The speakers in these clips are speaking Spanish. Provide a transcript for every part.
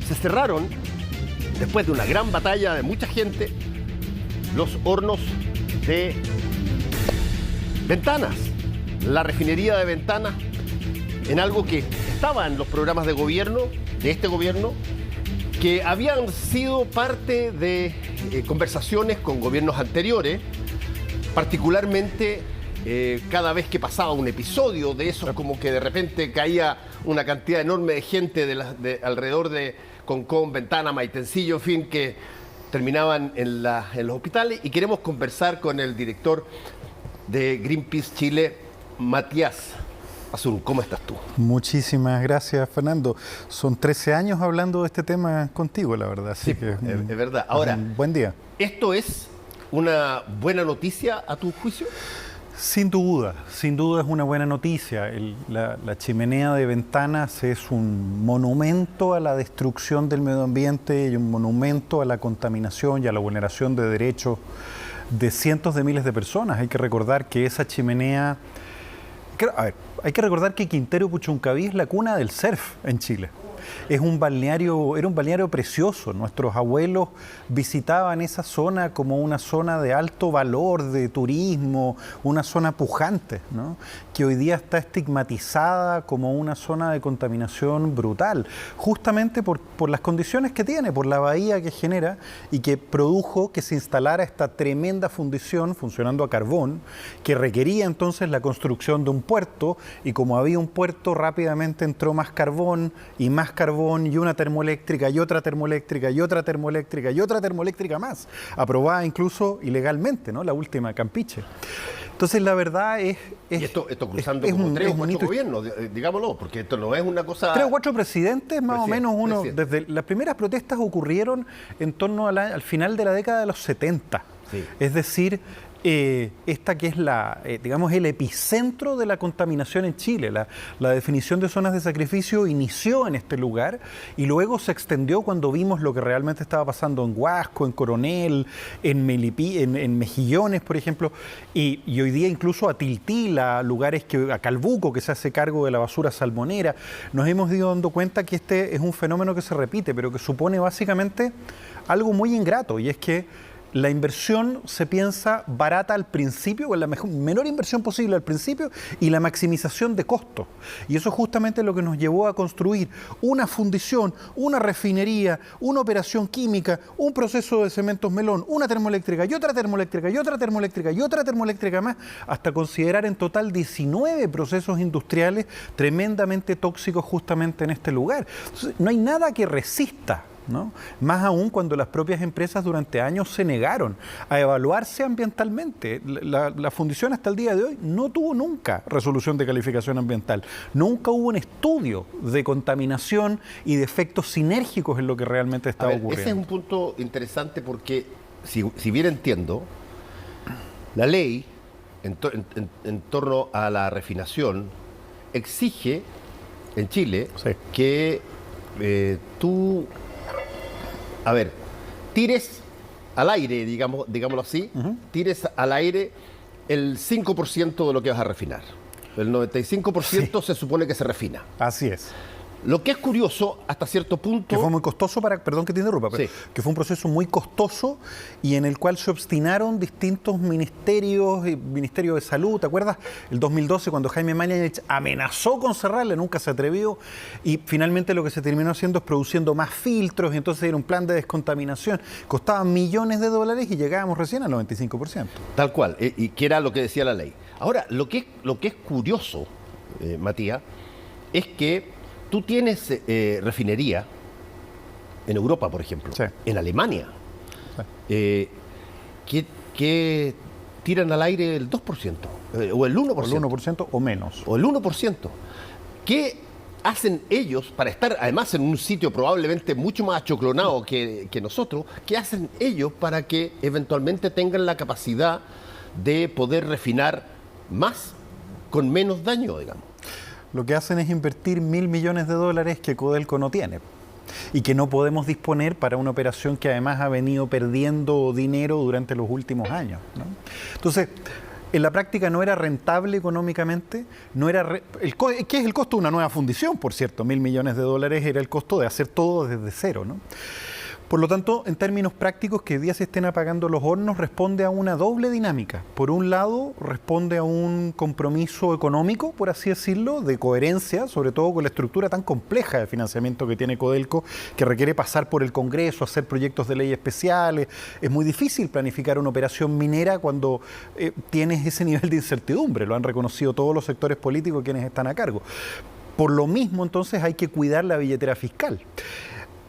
se cerraron, después de una gran batalla de mucha gente, los hornos de Ventanas, la refinería de Ventanas, en algo que estaba en los programas de gobierno, de este gobierno, que habían sido parte de conversaciones con gobiernos anteriores, particularmente cada vez que pasaba un episodio de esos, como que de repente caía una cantidad enorme de gente alrededor de Concón, Ventana, Maitencillo, en fin, que terminaban en los hospitales. Y queremos conversar con el director de Greenpeace Chile, Matías Azul. ¿Cómo estás tú? Muchísimas gracias, Fernando. Son 13 años hablando de este tema contigo, la verdad. Así sí, que es verdad. Ahora, buen día. ¿Esto es una buena noticia a tu juicio? Sin duda es una buena noticia. La chimenea de Ventanas es un monumento a la destrucción del medio ambiente y un monumento a la contaminación y a la vulneración de derechos de cientos de miles de personas. Hay que recordar que esa chimenea... hay que recordar que Quintero Puchuncaví es la cuna del surf en Chile. Era un balneario precioso. Nuestros abuelos visitaban esa zona como una zona de alto valor de turismo, una zona pujante, ¿no? Que hoy día está estigmatizada como una zona de contaminación brutal, justamente por las condiciones que tiene, por la bahía que genera y que produjo que se instalara esta tremenda fundición funcionando a carbón, que requería entonces la construcción de un puerto, y como había un puerto, rápidamente entró más carbón y más carbón, y una termoeléctrica y otra termoeléctrica y otra termoeléctrica y otra termoeléctrica más, aprobada incluso ilegalmente, ¿no? La última, Campiche. Entonces la verdad es... Y esto cruzando como 3 o 4 gobiernos, digámoslo, porque esto no es una cosa... 3 o 4 presidentes, más o menos uno. Desde las primeras protestas ocurrieron en torno al final de la década de los 70. Sí. Es decir, esta que es digamos, el epicentro de la contaminación en Chile. La definición de zonas de sacrificio inició en este lugar y luego se extendió cuando vimos lo que realmente estaba pasando en Huasco, en Coronel, en Mejillones, por ejemplo, y hoy día incluso a Tiltila, a Calbuco, que se hace cargo de la basura salmonera. Nos hemos ido dando cuenta que este es un fenómeno que se repite, pero que supone básicamente algo muy ingrato, y es que la inversión se piensa barata al principio, con la menor inversión posible al principio, y la maximización de costos. Y eso es justamente lo que nos llevó a construir una fundición, una refinería, una operación química, un proceso de cementos melón, una termoeléctrica y otra termoeléctrica y otra termoeléctrica y otra termoeléctrica más, hasta considerar en total 19 procesos industriales tremendamente tóxicos justamente en este lugar. Entonces, no hay nada que resista, ¿no? Más aún cuando las propias empresas durante años se negaron a evaluarse ambientalmente. La fundición hasta el día de hoy no tuvo nunca resolución de calificación ambiental. Nunca hubo un estudio de contaminación y de efectos sinérgicos en lo que realmente estaba ocurriendo. Ese es un punto interesante porque, si bien entiendo, la ley en torno a la refinación exige en Chile que tú... tires al aire, digámoslo así, tires al aire el 5% de lo que vas a refinar. El 95% se supone que se refina. Así es. Lo que es curioso, hasta cierto punto... Que fue muy costoso perdón que te interrumpa, pero que fue un proceso muy costoso y en el cual se obstinaron distintos ministerios, Ministerio de Salud, ¿te acuerdas? El 2012, cuando Jaime Mañalich amenazó con cerrarle, nunca se atrevió, y finalmente lo que se terminó haciendo es produciendo más filtros, y entonces era un plan de descontaminación. Costaba millones de dólares y llegábamos recién al 95%. Tal cual, y que era lo que decía la ley. Ahora, lo que es curioso, Matías, es que tú tienes refinería en Europa, por ejemplo, en Alemania, que tiran al aire el 2%, o el 1%. El 1% o menos. O el 1%. ¿Qué hacen ellos para estar, además, en un sitio probablemente mucho más achoclonado que nosotros? ¿Qué hacen ellos para que eventualmente tengan la capacidad de poder refinar más con menos daño, digamos? Lo que hacen es invertir $1.000 millones que Codelco no tiene y que no podemos disponer para una operación que además ha venido perdiendo dinero durante los últimos años, ¿no? Entonces, En la práctica no era rentable económicamente, no era ¿qué es el costo de una nueva fundición, por cierto? $1.000 millones era el costo de hacer todo desde cero, ¿no? Por lo tanto, en términos prácticos, que hoy día se estén apagando los hornos responde a una doble dinámica. Por un lado, responde a un compromiso económico, por así decirlo, de coherencia, sobre todo con la estructura tan compleja de financiamiento que tiene Codelco, que requiere pasar por el Congreso, hacer proyectos de ley especiales. Es muy difícil planificar una operación minera cuando tienes ese nivel de incertidumbre. Lo han reconocido todos los sectores políticos quienes están a cargo. Por lo mismo, entonces, hay que cuidar la billetera fiscal.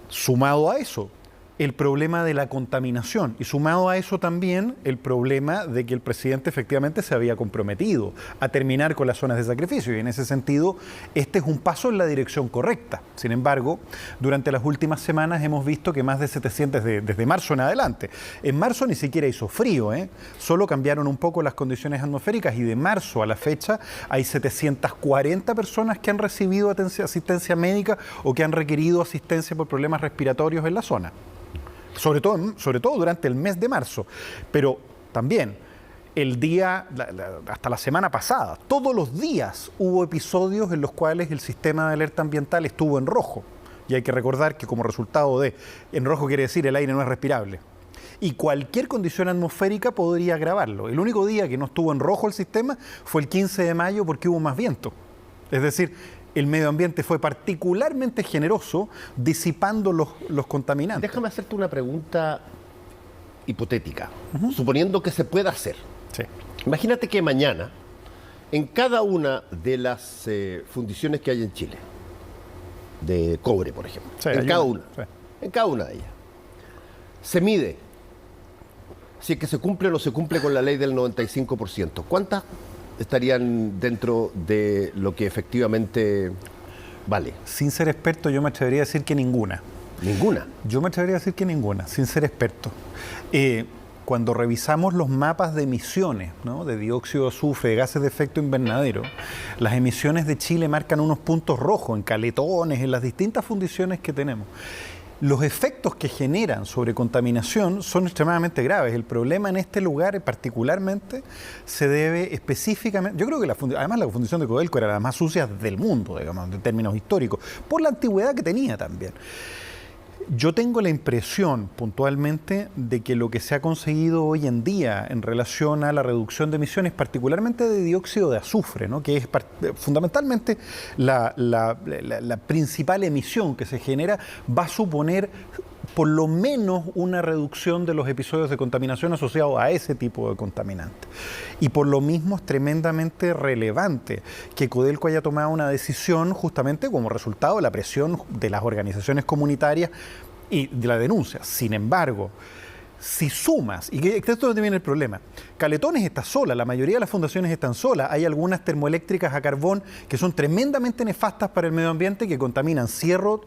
Sumado a eso, el problema de la contaminación y sumado a eso también el problema de que el presidente efectivamente se había comprometido a terminar con las zonas de sacrificio y en ese sentido este es un paso en la dirección correcta. Sin embargo, durante las últimas semanas hemos visto que más de 700, desde marzo en adelante, en marzo ni siquiera hizo frío, solo cambiaron un poco las condiciones atmosféricas y de marzo a la fecha hay 740 personas que han recibido asistencia médica o que han requerido asistencia por problemas respiratorios en la zona. Sobre todo durante el mes de marzo, pero también hasta la semana pasada, todos los días hubo episodios en los cuales el sistema de alerta ambiental estuvo en rojo. Y hay que recordar que como resultado en rojo quiere decir el aire no es respirable. Y cualquier condición atmosférica podría agravarlo. El único día que no estuvo en rojo el sistema fue el 15 de mayo porque hubo más viento. Es decir, el medio ambiente fue particularmente generoso disipando los contaminantes. Déjame hacerte una pregunta hipotética, suponiendo que se pueda hacer. Sí. Imagínate que mañana, en cada una de las fundiciones que hay en Chile, de cobre, por ejemplo, sí, en cada una de ellas, se mide si es que se cumple o no se cumple con la ley del 95%. ¿Cuántas estarían dentro de lo que efectivamente vale? Sin ser experto, yo me atrevería a decir que ninguna. ¿Ninguna? Yo me atrevería a decir que ninguna, sin ser experto. Cuando revisamos los mapas de emisiones, ¿no?, de dióxido de azufre, de gases de efecto invernadero, las emisiones de Chile marcan unos puntos rojos en caletones, en las distintas fundiciones que tenemos. Los efectos que generan sobre contaminación son extremadamente graves. El problema en este lugar particularmente se debe específicamente... Yo creo que además la fundición de Codelco era la más sucia del mundo, digamos, en términos históricos, por la antigüedad que tenía también. Yo tengo la impresión puntualmente de que lo que se ha conseguido hoy en día en relación a la reducción de emisiones, particularmente de dióxido de azufre, ¿no?, que es fundamentalmente la principal emisión que se genera, va a suponer por lo menos una reducción de los episodios de contaminación asociados a ese tipo de contaminante. Y por lo mismo es tremendamente relevante que Codelco haya tomado una decisión justamente como resultado de la presión de las organizaciones comunitarias y de la denuncia. Sin embargo, si sumas, y esto es donde viene el problema, Caletones está sola, la mayoría de las fundaciones están solas, hay algunas termoeléctricas a carbón que son tremendamente nefastas para el medio ambiente, que contaminan cielo,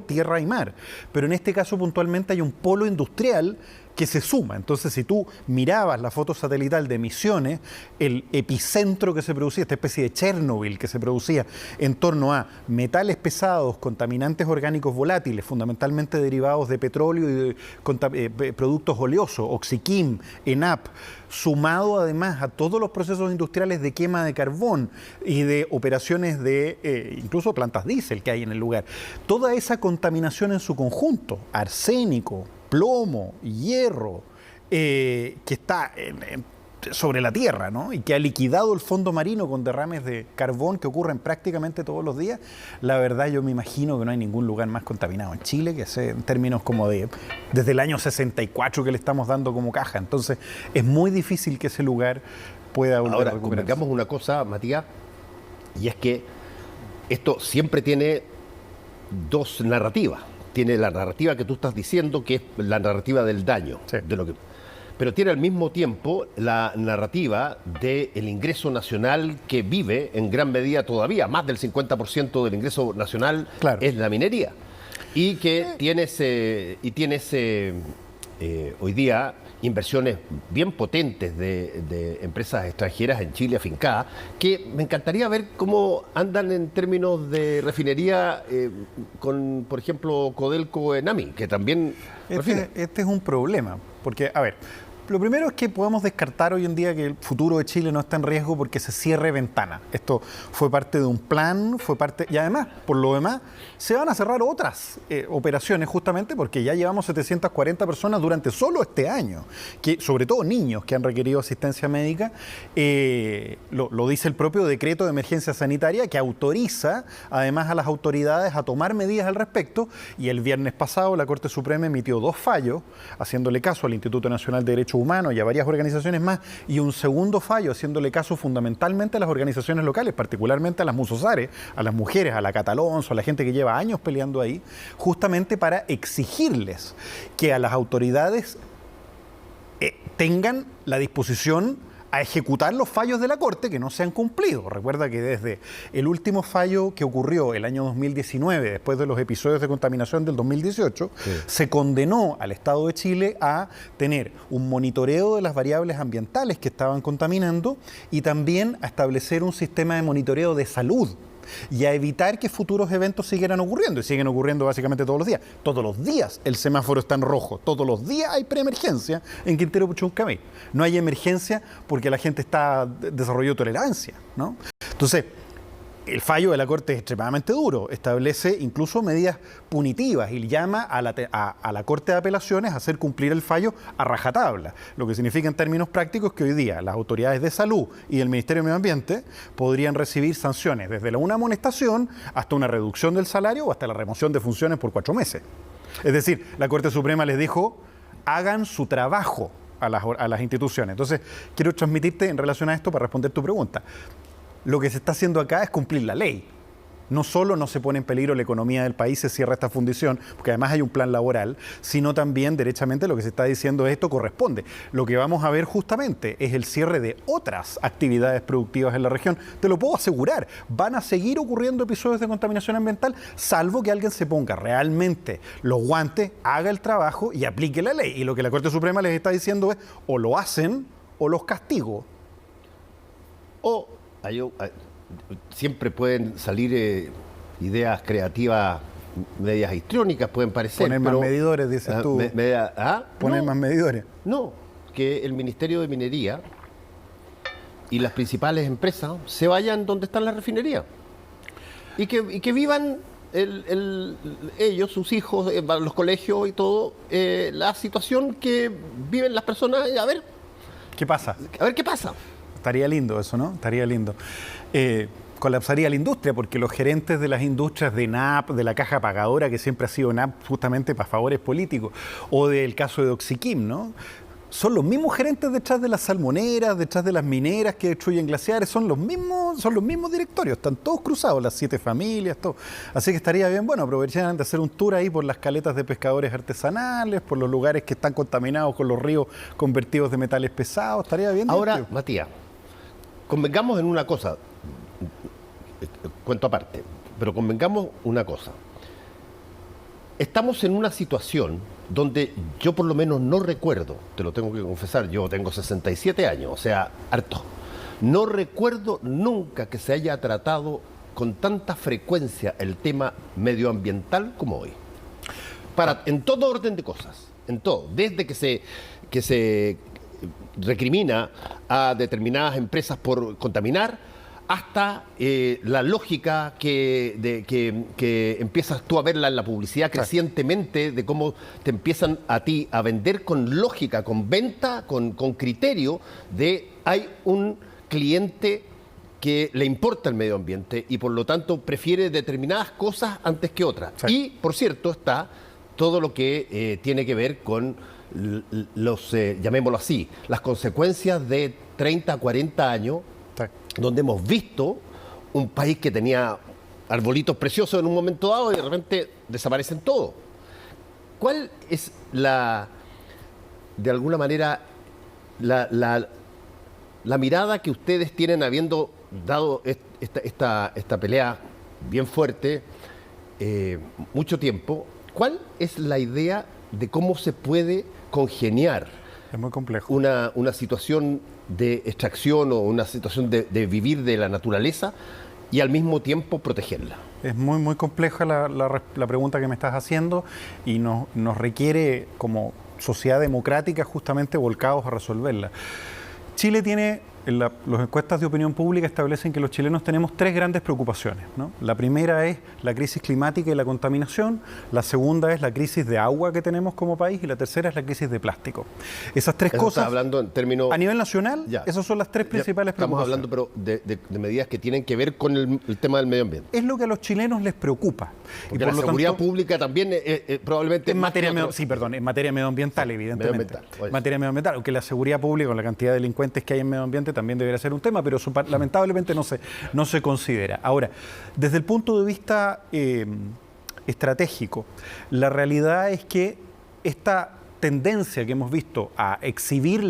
tierra y mar, pero en este caso puntualmente hay un polo industrial que se suma. Entonces, si tú mirabas la foto satelital de emisiones, el epicentro que se producía, esta especie de Chernobyl que se producía en torno a metales pesados, contaminantes orgánicos volátiles, fundamentalmente derivados de petróleo y de productos oleosos, Oxiquim, ENAP, sumado además a todos los procesos industriales de quema de carbón y de operaciones de incluso plantas diésel que hay en el lugar. Toda esa contaminación en su conjunto, arsénico, plomo, hierro, que está sobre la tierra, ¿no?, y que ha liquidado el fondo marino con derrames de carbón que ocurren prácticamente todos los días, la verdad yo me imagino que no hay ningún lugar más contaminado en Chile, que sea en términos como desde el año 64 que le estamos dando como caja. Entonces es muy difícil que ese lugar pueda volver a recuperarse. Ahora, convengamos una cosa, Matías, y es que esto siempre tiene dos narrativas. Tiene la narrativa que tú estás diciendo, que es la narrativa del daño, sí, pero tiene al mismo tiempo la narrativa del ingreso nacional que vive en gran medida todavía, más del 50% del ingreso nacional, claro, es la minería, y que tiene hoy día inversiones bien potentes de empresas extranjeras en Chile afincadas, que me encantaría ver cómo andan en términos de refinería con, por ejemplo, Codelco Enami, que también... Este es un problema, porque, a ver, Lo primero es que podemos descartar hoy en día que el futuro de Chile no está en riesgo porque se cierre Ventana. Esto fue parte de un plan, y además, por lo demás, se van a cerrar otras operaciones justamente porque ya llevamos 740 personas durante solo este año, que sobre todo niños que han requerido asistencia médica. Lo dice el propio decreto de emergencia sanitaria que autoriza además a las autoridades a tomar medidas al respecto, y el viernes pasado la Corte Suprema emitió 2 fallos haciéndole caso al Instituto Nacional de Derechos Humanos y a varias organizaciones más, y un segundo fallo haciéndole caso fundamentalmente a las organizaciones locales, particularmente a las Musosares, a las mujeres, a la Catalonso, a la gente que lleva años peleando ahí, justamente para exigirles que a las autoridades tengan la disposición a ejecutar los fallos de la Corte que no se han cumplido. Recuerda que desde el último fallo que ocurrió el año 2019, después de los episodios de contaminación del 2018, se condenó al Estado de Chile a tener un monitoreo de las variables ambientales que estaban contaminando y también a establecer un sistema de monitoreo de salud y a evitar que futuros eventos siguieran ocurriendo, y siguen ocurriendo básicamente todos los días. Todos los días el semáforo está en rojo, todos los días hay preemergencia en Quintero Puchuncaví. No hay emergencia porque la gente desarrolló tolerancia, ¿no? Entonces, el fallo de la Corte es extremadamente duro, establece incluso medidas punitivas y llama a la Corte de Apelaciones a hacer cumplir el fallo a rajatabla, lo que significa en términos prácticos que hoy día las autoridades de salud y el Ministerio de Medio Ambiente podrían recibir sanciones desde una amonestación hasta una reducción del salario o hasta la remoción de funciones por 4 meses. Es decir, la Corte Suprema les dijo, hagan su trabajo a las instituciones. Entonces, quiero transmitirte en relación a esto para responder tu pregunta. Lo que se está haciendo acá es cumplir la ley. No solo no se pone en peligro la economía del país, se cierra esta fundición, porque además hay un plan laboral, sino también derechamente lo que se está diciendo es esto corresponde. Lo que vamos a ver justamente es el cierre de otras actividades productivas en la región. Te lo puedo asegurar, van a seguir ocurriendo episodios de contaminación ambiental, salvo que alguien se ponga realmente los guantes, haga el trabajo y aplique la ley. Y lo que la Corte Suprema les está diciendo es, o lo hacen o los castigo. Siempre pueden salir ideas creativas medias histriónicas, pueden parecer. Poner más medidores, dices tú. Poner más medidores. No, que el Ministerio de Minería y las principales empresas se vayan donde están las refinerías y que vivan ellos, sus hijos, los colegios y todo, la situación que viven las personas, a ver qué pasa. A ver qué pasa. Estaría lindo eso, ¿no? Estaría lindo. Colapsaría la industria porque los gerentes de las industrias de NAP, de la caja pagadora, que siempre ha sido NAP justamente para favores políticos, o del caso de Oxiquim, ¿no? Son los mismos gerentes detrás de las salmoneras, detrás de las mineras que destruyen glaciares, son los mismos directorios, están todos cruzados, las 7 familias, todo. Así que estaría bien, bueno, aprovechar de hacer un tour ahí por las caletas de pescadores artesanales, por los lugares que están contaminados con los ríos convertidos de metales pesados, estaría bien. Ahora, Matías, convengamos en una cosa, cuento aparte, pero convengamos una cosa. Estamos en una situación donde yo por lo menos no recuerdo, te lo tengo que confesar, yo tengo 67 años, o sea, harto. No recuerdo nunca que se haya tratado con tanta frecuencia el tema medioambiental como hoy. En todo orden de cosas, en todo, desde que se recrimina a determinadas empresas por contaminar, hasta la lógica que empiezas tú a verla en la publicidad crecientemente, de cómo te empiezan a ti a vender con lógica, con venta, con criterio de hay un cliente que le importa el medio ambiente y por lo tanto prefiere determinadas cosas antes que otras. Sí. Y, por cierto, está todo lo que tiene que ver con los, llamémoslo así, las consecuencias de 30, 40 años, donde hemos visto un país que tenía arbolitos preciosos en un momento dado y de repente desaparecen todos. ¿Cuál es de alguna manera, la mirada que ustedes tienen habiendo dado esta pelea bien fuerte mucho tiempo? ¿Cuál es la idea de cómo se puede congeniar? Es muy complejo. Una situación de extracción o una situación de vivir de la naturaleza y al mismo tiempo protegerla? Es muy compleja la pregunta que me estás haciendo y nos requiere como sociedad democrática justamente volcados a resolverla. Chile tiene, las encuestas de opinión pública establecen que los chilenos tenemos tres grandes preocupaciones, ¿no? La primera es la crisis climática y la contaminación, la segunda es la crisis de agua que tenemos como país y la tercera es la crisis de plástico. Esas tres cosas, está hablando en términos... a nivel nacional, esas son las tres principales preocupaciones. Estamos hablando pero de medidas que tienen que ver con el tema del medio ambiente. Es lo que a los chilenos les preocupa. Porque y por la seguridad pública también probablemente... En materia medioambiental, evidentemente. En materia medioambiental, aunque la seguridad pública con la cantidad de delincuentes que hay en medio ambiente también debería ser un tema, pero eso lamentablemente no se considera. Ahora, desde el punto de vista estratégico, la realidad es que esta tendencia que hemos visto a exhibir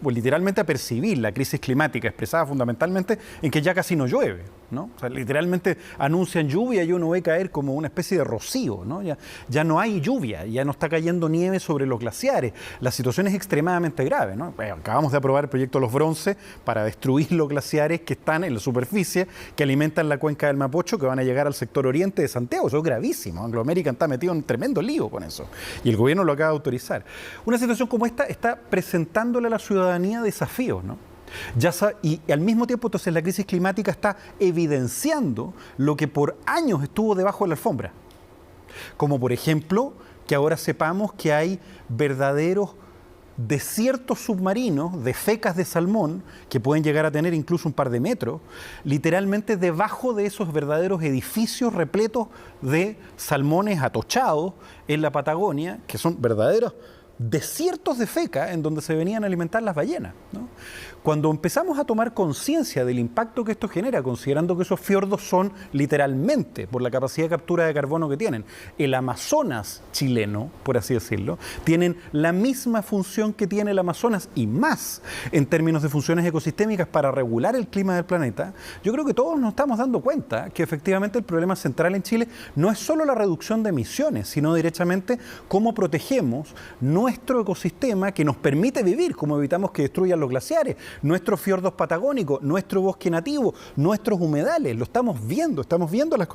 o literalmente a percibir la crisis climática expresada fundamentalmente en que ya casi no llueve, ¿no? O sea, literalmente anuncian lluvia y uno ve caer como una especie de rocío, ¿no? Ya no hay lluvia, ya no está cayendo nieve sobre los glaciares. La situación es extremadamente grave, ¿no? Acabamos de aprobar el proyecto Los Bronces para destruir los glaciares que están en la superficie, que alimentan la cuenca del Mapocho, que van a llegar al sector oriente de Santiago. Eso es gravísimo. Anglo American está metido en un tremendo lío con eso. Y el gobierno lo acaba de autorizar. Una situación como esta está presentándole a la ciudadanía desafíos, ¿no? Y al mismo tiempo, entonces, la crisis climática está evidenciando lo que por años estuvo debajo de la alfombra. Como, por ejemplo, que ahora sepamos que hay verdaderos desiertos submarinos de fecas de salmón que pueden llegar a tener incluso un par de metros, literalmente debajo de esos verdaderos edificios repletos de salmones atochados en la Patagonia, que son verdaderos desiertos de feca en donde se venían a alimentar las ballenas, ¿no? Cuando empezamos a tomar conciencia del impacto que esto genera, considerando que esos fiordos son literalmente, por la capacidad de captura de carbono que tienen, el Amazonas chileno, por así decirlo, tienen la misma función que tiene el Amazonas y más en términos de funciones ecosistémicas para regular el clima del planeta, yo creo que todos nos estamos dando cuenta que efectivamente el problema central en Chile no es solo la reducción de emisiones, sino directamente cómo protegemos nuestro ecosistema que nos permite vivir, cómo evitamos que destruyan los glaciares, nuestros fiordos patagónicos, nuestro bosque nativo, nuestros humedales. Lo estamos viendo las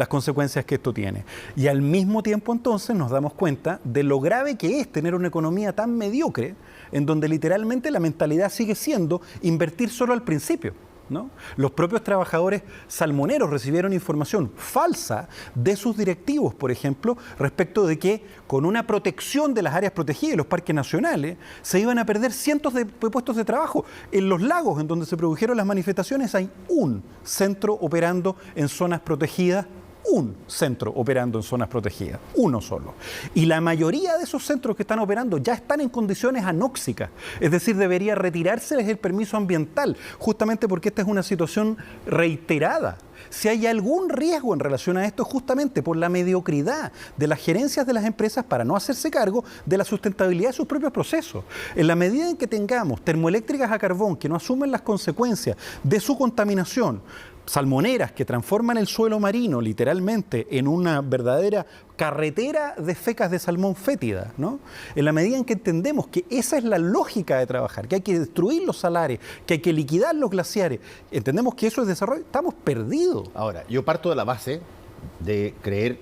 consecuencias que esto tiene. Y al mismo tiempo entonces nos damos cuenta de lo grave que es tener una economía tan mediocre en donde literalmente la mentalidad sigue siendo invertir solo al principio, ¿no? Los propios trabajadores salmoneros recibieron información falsa de sus directivos, por ejemplo, respecto de que con una protección de las áreas protegidas y los parques nacionales se iban a perder cientos de puestos de trabajo. En los lagos en donde se produjeron las manifestaciones hay un centro operando en zonas protegidas. Un centro operando en zonas protegidas, uno solo. Y la mayoría de esos centros que están operando ya están en condiciones anóxicas, es decir, debería retirárseles el permiso ambiental, justamente porque esta es una situación reiterada. Si hay algún riesgo en relación a esto, justamente por la mediocridad de las gerencias de las empresas para no hacerse cargo de la sustentabilidad de sus propios procesos. En la medida en que tengamos termoeléctricas a carbón que no asumen las consecuencias de su contaminación, salmoneras que transforman el suelo marino literalmente en una verdadera carretera de fecas de salmón fétida, ¿no? En la medida en que entendemos que esa es la lógica de trabajar, que hay que destruir los salares, que hay que liquidar los glaciares, entendemos que eso es desarrollo, estamos perdidos. Ahora, yo parto de la base de creer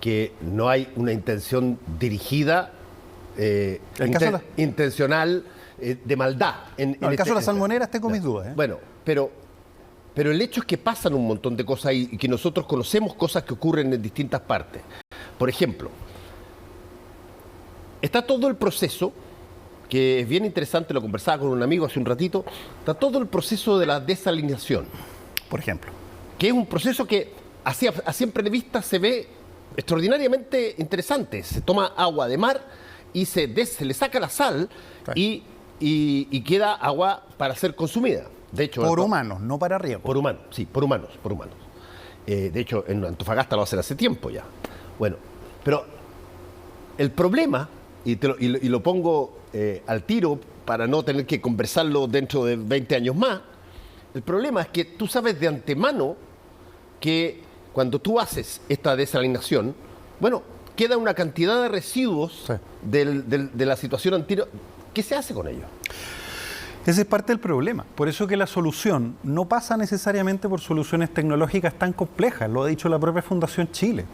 que no hay una intención dirigida, intencional, de maldad. En el caso de las salmoneras tengo mis dudas. Bueno, pero el hecho es que pasan un montón de cosas y que nosotros conocemos cosas que ocurren en distintas partes. Por ejemplo, está todo el proceso, que es bien interesante, lo conversaba con un amigo hace un ratito, está todo el proceso de la desalinización, por ejemplo. Que es un proceso que a simple vista se ve extraordinariamente interesante. Se toma agua de mar y se le saca la sal y queda agua para ser consumida. De hecho, por humanos, no para riego. Por humanos, sí, por humanos. De hecho, en Antofagasta lo hacen hace tiempo ya. Bueno, pero el problema, y lo pongo al tiro para no tener que conversarlo dentro de 20 años más, el problema es que tú sabes de antemano que cuando tú haces esta desalinización, bueno, queda una cantidad de residuos de la situación anterior. ¿Qué se hace con ellos? Ese es parte del problema. Por eso que la solución no pasa necesariamente por soluciones tecnológicas tan complejas, lo ha dicho la propia Fundación Chile.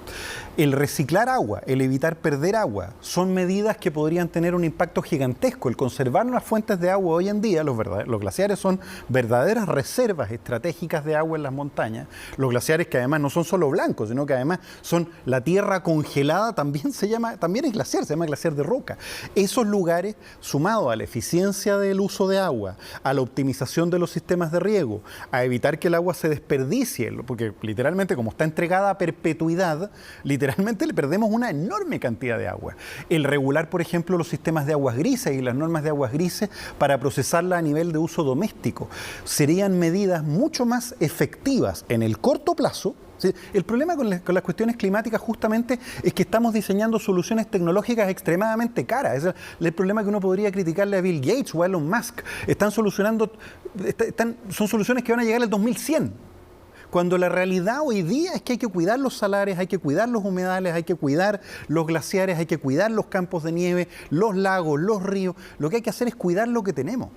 El reciclar agua, el evitar perder agua, son medidas que podrían tener un impacto gigantesco. El conservar las fuentes de agua hoy en día, los glaciares son verdaderas reservas estratégicas de agua en las montañas. Los glaciares que además no son solo blancos, sino que además son la tierra congelada, también es glaciar, se llama glaciar de roca. Esos lugares, sumados a la eficiencia del uso de agua, a la optimización de los sistemas de riego, a evitar que el agua se desperdicie, porque literalmente como está entregada a perpetuidad, literalmente le perdemos una enorme cantidad de agua. El regular, por ejemplo, los sistemas de aguas grises y las normas de aguas grises para procesarla a nivel de uso doméstico, serían medidas mucho más efectivas en el corto plazo. ¿Sí? El problema con las cuestiones climáticas justamente es que estamos diseñando soluciones tecnológicas extremadamente caras. Es el problema que uno podría criticarle a Bill Gates o a Elon Musk. Son soluciones que van a llegar al 2100. Cuando la realidad hoy día es que hay que cuidar los salares, hay que cuidar los humedales, hay que cuidar los glaciares, hay que cuidar los campos de nieve, los lagos, los ríos. Lo que hay que hacer es cuidar lo que tenemos.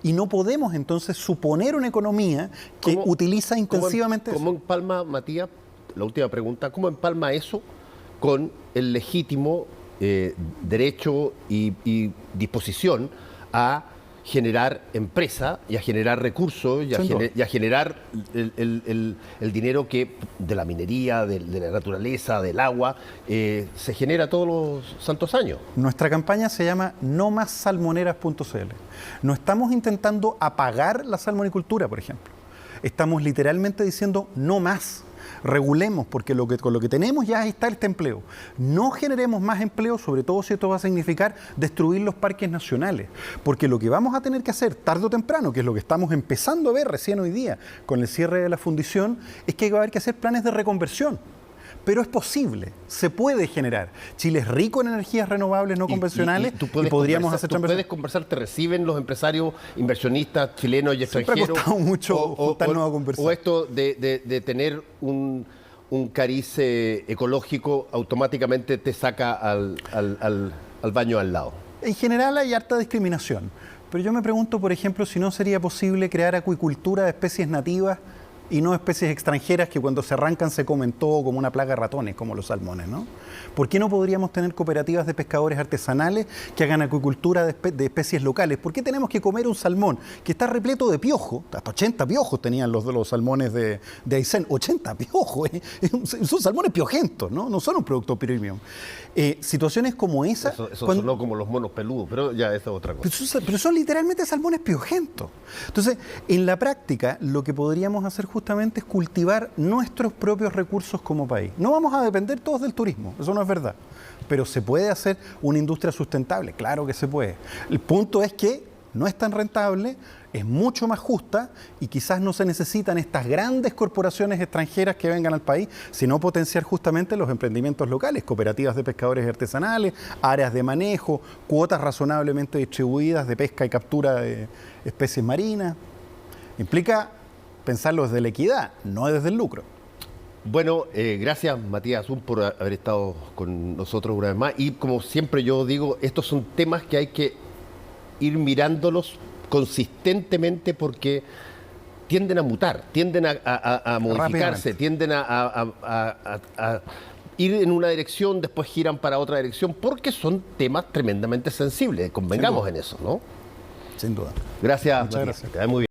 Y no podemos entonces suponer una economía que utiliza intensivamente ¿Cómo empalma, Matías, la última pregunta, cómo empalma eso con el legítimo derecho y disposición a generar empresa y a generar recursos y a generar el dinero que de la minería, de la naturaleza, del agua, se genera todos los santos años? Nuestra campaña se llama nomassalmoneras.cl. No estamos intentando apagar la salmonicultura, por ejemplo. Estamos literalmente diciendo no más. Regulemos, porque con lo que tenemos ya está este empleo. No generemos más empleo, sobre todo si esto va a significar destruir los parques nacionales. Porque lo que vamos a tener que hacer tarde o temprano, que es lo que estamos empezando a ver recién hoy día con el cierre de la fundición, es que va a haber que hacer planes de reconversión. Pero es posible, se puede generar. Chile es rico en energías renovables no convencionales y podríamos hacer transversal. ¿Puedes conversar? ¿Te reciben los empresarios, inversionistas chilenos y extranjeros? Siempre ha costado mucho juntarnos a conversar. ¿O esto de tener un cariz ecológico automáticamente te saca al baño al lado? En general hay harta discriminación. Pero yo me pregunto, por ejemplo, si no sería posible crear acuicultura de especies nativas y no especies extranjeras que cuando se arrancan se comen todo como una plaga de ratones, como los salmones, ¿no? ¿Por qué no podríamos tener cooperativas de pescadores artesanales que hagan acuicultura de especies locales? ¿Por qué tenemos que comer un salmón que está repleto de piojos? Hasta 80 piojos tenían los salmones de Aysén. 80 piojos, son salmones piojentos, ¿no? No son un producto premium. Situaciones como esa... Eso sonó como los monos peludos, pero ya eso es otra cosa. Pero son literalmente salmones piojentos. Entonces, en la práctica, lo que podríamos hacer justamente es cultivar nuestros propios recursos como país. No vamos a depender todos del turismo, eso no es verdad. Pero ¿se puede hacer una industria sustentable? Claro que se puede. El punto es que no es tan rentable, es mucho más justa y quizás no se necesitan estas grandes corporaciones extranjeras que vengan al país, sino potenciar justamente los emprendimientos locales, cooperativas de pescadores artesanales, áreas de manejo, cuotas razonablemente distribuidas de pesca y captura de especies marinas. Implica pensarlo desde la equidad, no desde el lucro. Bueno, gracias Matías Azul por haber estado con nosotros una vez más. Y como siempre yo digo, estos son temas que hay que ir mirándolos consistentemente porque tienden a mutar, tienden a modificarse, tienden a ir en una dirección, después giran para otra dirección, porque son temas tremendamente sensibles. Convengamos en eso, ¿no? Sin duda. Gracias, Muchas Matías. gracias. Te da muy bien.